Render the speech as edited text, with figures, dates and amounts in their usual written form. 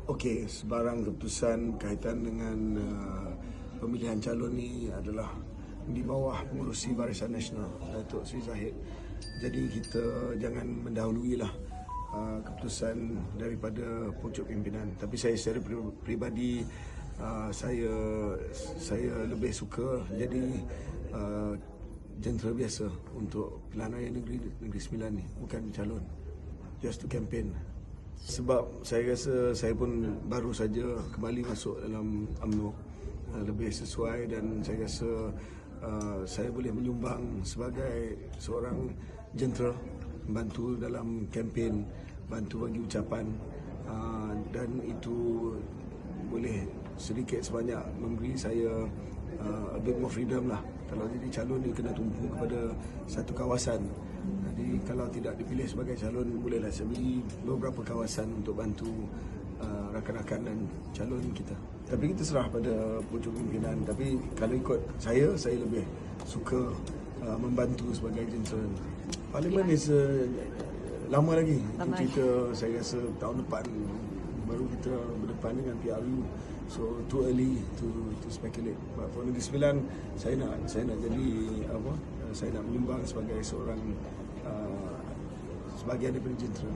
Okey, sebarang keputusan berkaitan dengan pemilihan calon ni adalah di bawah pengurusi Barisan Nasional, Datuk Seri Zahid. Jadi kita jangan mendahuluilah keputusan daripada pucuk pimpinan. Tapi saya secara peribadi saya lebih suka jadi jentera biasa untuk pilihan raya Negeri Sembilan ni, bukan calon, just to campaign. Sebab saya rasa saya pun baru saja kembali masuk dalam UMNO, lebih sesuai, dan saya rasa saya boleh menyumbang sebagai seorang jentera, bantu dalam kempen, bantu bagi ucapan, dan itu boleh sedikit sebanyak memberi saya a bit more freedom lah. Kalau jadi calon ni kena tumpu kepada satu kawasan. Jadi kalau tidak dipilih sebagai calon, bolehlah saya beri beberapa kawasan untuk bantu rakan-rakan dan calon kita. Tapi kita serah pada pucuk pimpinan. Tapi kalau ikut saya lebih suka membantu sebagai jentera. Parlimen is lama lagi. Kita saya rasa tahun depan baru kita berdepan dengan PRU. So too early to speculate. But for Negeri Sembilan, saya nak jadi apa? Saya nak menyumbang sebagai seorang sebahagian daripada jentera.